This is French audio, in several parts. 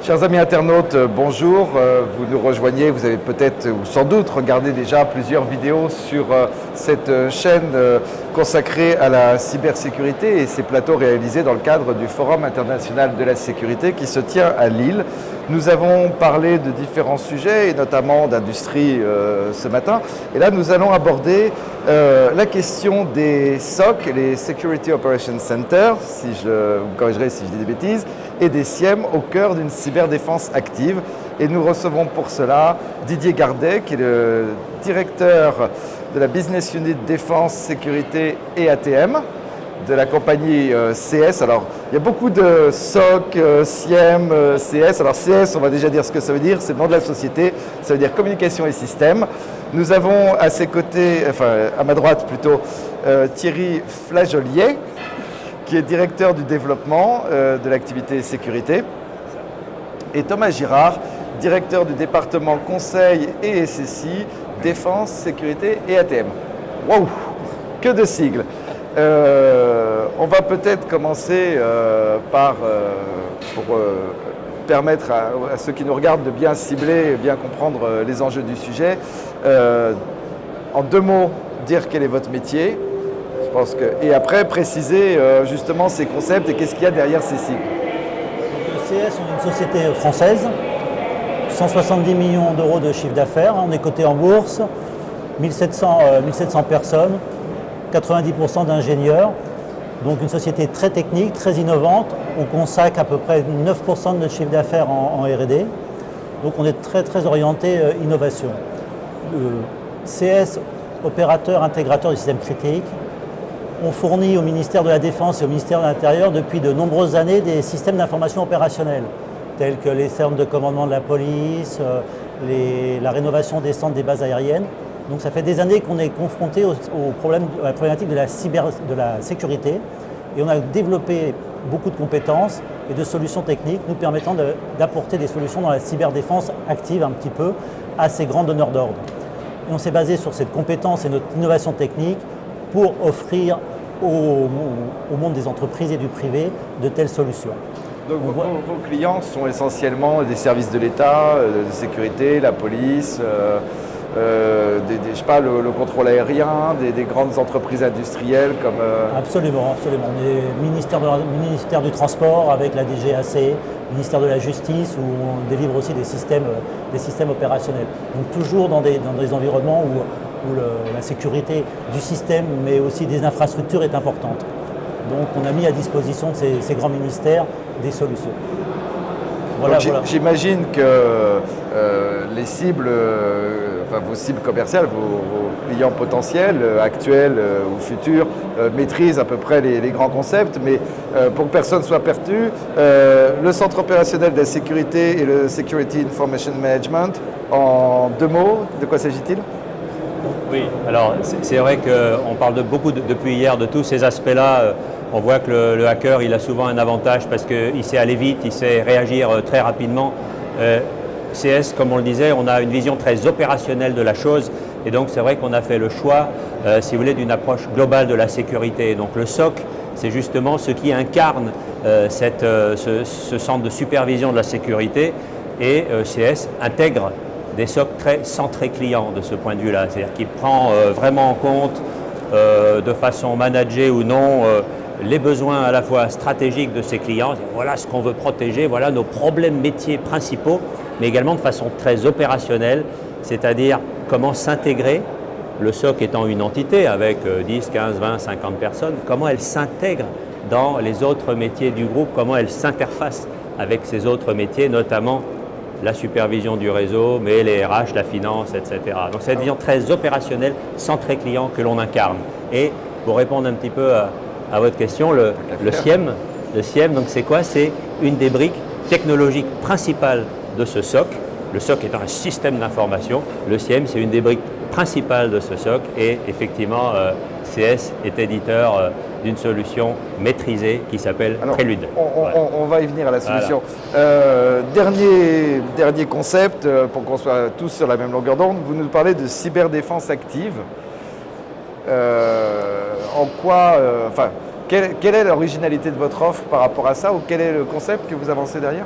Chers amis internautes, bonjour. Vous nous rejoignez, vous avez peut-être ou sans doute regardé déjà plusieurs vidéos sur cette chaîne consacrée à la cybersécurité et ces plateaux réalisés dans le cadre du Forum international de la sécurité qui se tient à Lille. Nous avons parlé de différents sujets et notamment d'industrie ce matin. Et là, nous allons aborder la question des SOC, les Security Operations Center, si vous me corrigerez si je dis des bêtises, et des SIEM au cœur d'une cyberdéfense active. Et nous recevons pour cela Didier Gardet, qui est le directeur de la Business Unit Défense, Sécurité et ATM de la compagnie CS. Alors, il y a beaucoup de SOC, SIEM, CS. Alors, CS, on va déjà dire ce que ça veut dire, c'est le nom de la société, ça veut dire communication et système. Nous avons à ses côtés, enfin à ma droite plutôt, Thierry Flajolier, qui est directeur du développement de l'activité sécurité, et Thomas Girard, directeur du département conseil et SSI, défense, sécurité et ATM. Waouh, que de sigles! On va peut-être commencer pour permettre à ceux qui nous regardent de bien cibler et bien comprendre les enjeux du sujet. En deux mots, dire quel est votre métier. Je pense et après, préciser justement ces concepts et qu'est-ce qu'il y a derrière ces sigles. CS, on est une société française, 170 millions d'euros de chiffre d'affaires. On est coté en bourse, 1700 personnes, 90% d'ingénieurs. Donc une société très technique, très innovante. On consacre à peu près 9% de notre chiffre d'affaires en R&D. Donc on est très orienté innovation. CS, opérateur intégrateur du système critique. On fournit au ministère de la Défense et au ministère de l'Intérieur depuis de nombreuses années des systèmes d'information opérationnelle, tels que les centres de commandement de la police, la rénovation des centres des bases aériennes. Donc ça fait des années qu'on est confronté à la problématique de la sécurité, et on a développé beaucoup de compétences et de solutions techniques nous permettant d'apporter des solutions dans la cyberdéfense active un petit peu à ces grands donneurs d'ordre. Et on s'est basé sur cette compétence et notre innovation technique pour offrir au monde des entreprises et du privé de telles solutions. Donc vos clients sont essentiellement des services de l'État, de sécurité, la police, je sais pas, le contrôle aérien, des grandes entreprises industrielles comme… Absolument. On est ministère du Transport avec la DGAC, ministère de la Justice, où on délivre aussi des systèmes opérationnels. Donc toujours dans des environnements où la sécurité du système, mais aussi des infrastructures est importante. Donc on a mis à disposition de ces grands ministères des solutions. Voilà. J'imagine que les cibles, vos cibles commerciales, vos clients potentiels, actuels ou futurs, maîtrisent à peu près les grands concepts, mais pour que personne ne soit perdu, le centre opérationnel de la sécurité et le Security Information Management, en deux mots, de quoi s'agit-il ? Oui, alors c'est vrai qu'on parle beaucoup depuis hier de tous ces aspects-là. On voit que le hacker, il a souvent un avantage parce qu'il sait aller vite, il sait réagir très rapidement. CS, comme on le disait, on a une vision très opérationnelle de la chose, et donc c'est vrai qu'on a fait le choix, si vous voulez, d'une approche globale de la sécurité. Donc le SOC, c'est justement ce qui incarne ce centre de supervision de la sécurité, et CS intègre des SOC très centrés clients de ce point de vue-là, c'est-à-dire qu'il prend vraiment en compte de façon managée ou non les besoins à la fois stratégiques de ses clients, voilà ce qu'on veut protéger, voilà nos problèmes métiers principaux, mais également de façon très opérationnelle, c'est-à-dire comment s'intégrer, le SOC étant une entité avec 10, 15, 20, 50 personnes, comment elle s'intègre dans les autres métiers du groupe, comment elle s'interface avec ces autres métiers, notamment la supervision du réseau, mais les RH, la finance, etc. Donc c'est une vision très opérationnelle, centrée client que l'on incarne. Et pour répondre un petit peu à votre question, le SIEM, donc c'est quoi? C'est une des briques technologiques principales de ce SOC. Le SOC étant un système d'information, le SIEM c'est une des briques principales de ce SOC, et effectivement CS est éditeur d'une solution maîtrisée qui s'appelle Prélude. On va y venir à la solution. Voilà. Dernier concept, pour qu'on soit tous sur la même longueur d'onde, vous nous parlez de cyberdéfense active. En quoi, quelle est l'originalité de votre offre par rapport à ça, ou quel est le concept que vous avancez derrière ?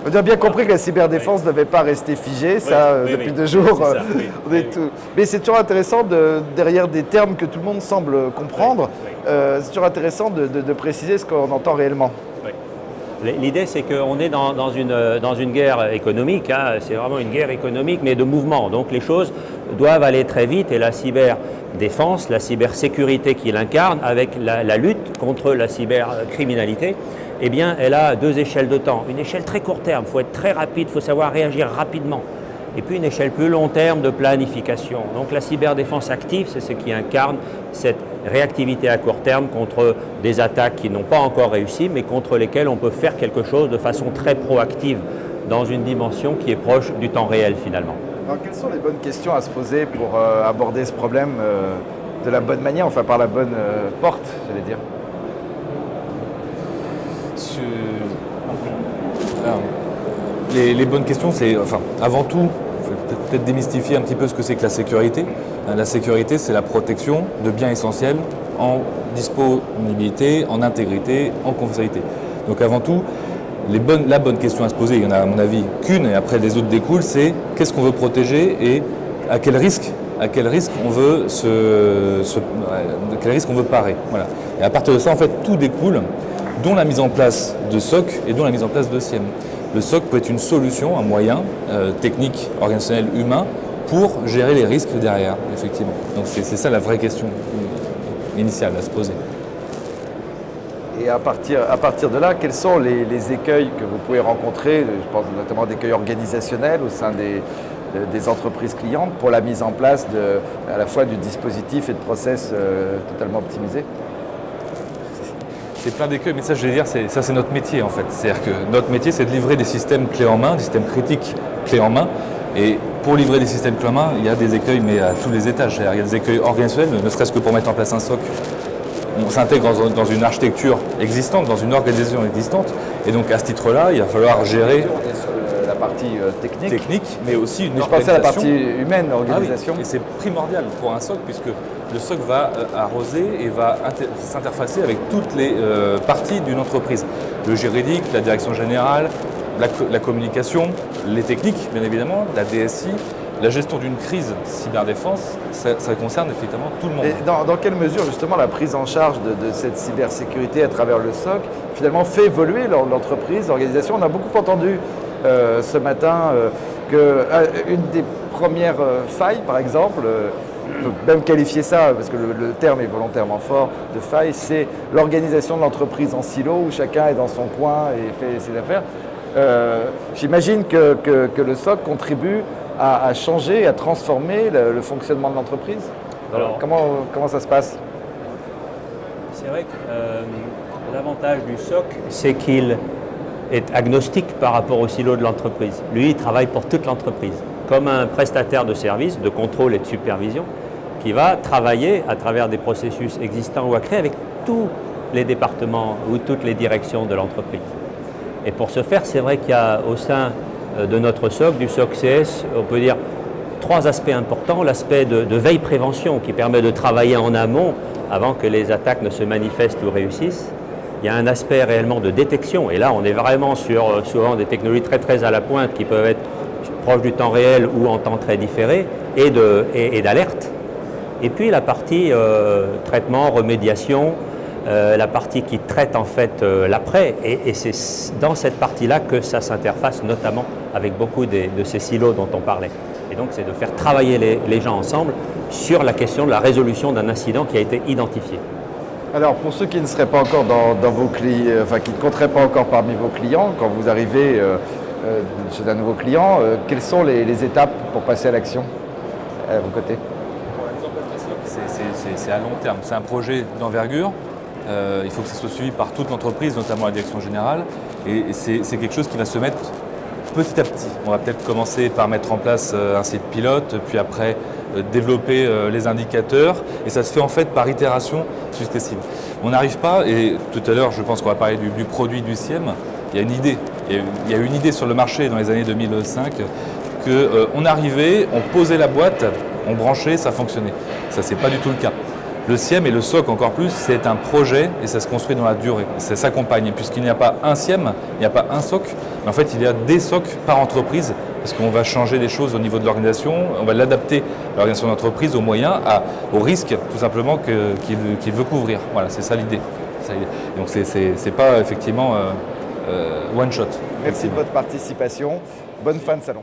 On a bien compris que la cyberdéfense ne devait pas rester figée, depuis 2 jours. Mais c'est toujours intéressant, derrière des termes que tout le monde semble comprendre, c'est toujours intéressant de préciser ce qu'on entend réellement. L'idée, c'est qu'on est dans une guerre économique, hein, c'est vraiment une guerre économique, mais de mouvement. Donc les choses doivent aller très vite et la cyberdéfense, la cybersécurité qui l'incarne, avec la lutte contre la cybercriminalité, eh bien, elle a 2 échelles de temps. Une échelle très court terme, il faut être très rapide, il faut savoir réagir rapidement. Et puis une échelle plus long terme de planification. Donc la cyberdéfense active, c'est ce qui incarne cette réactivité à court terme contre des attaques qui n'ont pas encore réussi, mais contre lesquelles on peut faire quelque chose de façon très proactive dans une dimension qui est proche du temps réel finalement. Alors, quelles sont les bonnes questions à se poser pour aborder ce problème de la bonne manière, enfin par la bonne porte, j'allais dire? Les bonnes questions, c'est, avant tout, il faut peut-être démystifier un petit peu ce que c'est que la sécurité. La sécurité, c'est la protection de biens essentiels en disponibilité, en intégrité, en confidentialité. Donc avant tout, la bonne question à se poser, il y en a à mon avis qu'une, et après les autres découlent, c'est qu'est-ce qu'on veut protéger et à quel risque on veut quel risque on veut parer. Voilà. Et à partir de ça, en fait, tout découle, dont la mise en place de SOC et dont la mise en place de SIEM. Le SOC peut être une solution, un moyen technique, organisationnel, humain, pour gérer les risques derrière, effectivement. Donc c'est ça la vraie question initiale à se poser. Et à partir de là, quels sont les écueils que vous pouvez rencontrer, je pense notamment d'écueils organisationnels au sein des entreprises clientes pour la mise en place à la fois du dispositif et de process totalement optimisés? C'est plein d'écueils, mais ça, je vais dire, ça c'est notre métier en fait. C'est-à-dire que notre métier, c'est de livrer des systèmes clés en main, des systèmes critiques clés en main. Et pour livrer des systèmes clés en main, il y a des écueils, mais à tous les étages. Il y a des écueils organisationnels, ne serait-ce que pour mettre en place un SOC. On s'intègre dans une architecture existante, dans une organisation existante. Et donc à ce titre-là, il va falloir gérer la partie technique, mais aussi une je pensais à la partie humaine, organisation. Ah oui. Et c'est primordial pour un SOC, puisque le SOC va arroser et va s'interfacer avec toutes les parties d'une entreprise. Le juridique, la direction générale, la communication, les techniques, bien évidemment, la DSI, la gestion d'une crise cyberdéfense, ça concerne effectivement tout le monde. Et dans quelle mesure, justement, la prise en charge de cette cybersécurité à travers le SOC, finalement, fait évoluer l'entreprise, l'organisation? On a beaucoup entendu ce matin qu'une des premières failles, par exemple, on peut même qualifier ça, parce que le terme est volontairement fort, de faille, c'est l'organisation de l'entreprise en silo, où chacun est dans son coin et fait ses affaires. J'imagine que le SOC contribue à changer, à transformer le fonctionnement de l'entreprise. Alors, comment ça se passe? C'est vrai que l'avantage du SOC, c'est qu'il est agnostique par rapport au silo de l'entreprise. Lui, il travaille pour toute l'entreprise, comme un prestataire de services, de contrôle et de supervision, qui va travailler à travers des processus existants ou à créer avec tous les départements ou toutes les directions de l'entreprise. Et pour ce faire, c'est vrai qu'il y a au sein de notre SOC, du SOC CS, on peut dire 3 aspects importants. L'aspect de veille-prévention qui permet de travailler en amont avant que les attaques ne se manifestent ou réussissent. Il y a un aspect réellement de détection, et là on est vraiment sur souvent des technologies très à la pointe qui peuvent être proches du temps réel ou en temps très différé, et d'alerte. Et puis la partie traitement, remédiation, la partie qui traite en fait l'après, et c'est dans cette partie-là que ça s'interface notamment avec beaucoup de ces silos dont on parlait. Et donc c'est de faire travailler les gens ensemble sur la question de la résolution d'un incident qui a été identifié. Alors, pour ceux qui ne seraient pas encore dans vos clients, enfin qui ne compteraient pas encore parmi vos clients, quand vous arrivez chez un nouveau client, quelles sont les étapes pour passer à l'action à vos côtés? Pour la mise en place d'un SOC, c'est à long terme. C'est un projet d'envergure. Il faut que ça soit suivi par toute l'entreprise, notamment la direction générale. Et c'est quelque chose qui va se mettre petit à petit. On va peut-être commencer par mettre en place un site pilote, puis après développer les indicateurs, et ça se fait en fait par itération successive. On n'arrive pas, et tout à l'heure je pense qu'on va parler du produit du SIEM, il y a une idée. Il y a une idée sur le marché dans les années 2005 qu'on arrivait, on posait la boîte, on branchait, ça fonctionnait. Ça c'est pas du tout le cas. Le SIEM et le SOC encore plus, c'est un projet et ça se construit dans la durée. Ça s'accompagne. Et puisqu'il n'y a pas un SIEM, il n'y a pas un SOC, mais en fait il y a des SOC par entreprise parce qu'on va changer des choses au niveau de l'organisation, on va l'adapter à l'organisation d'entreprise, aux moyens, aux risques tout simplement qu'il veut couvrir. Voilà, c'est ça l'idée. Donc c'est pas effectivement one shot. Merci de votre participation. Bonne fin de salon.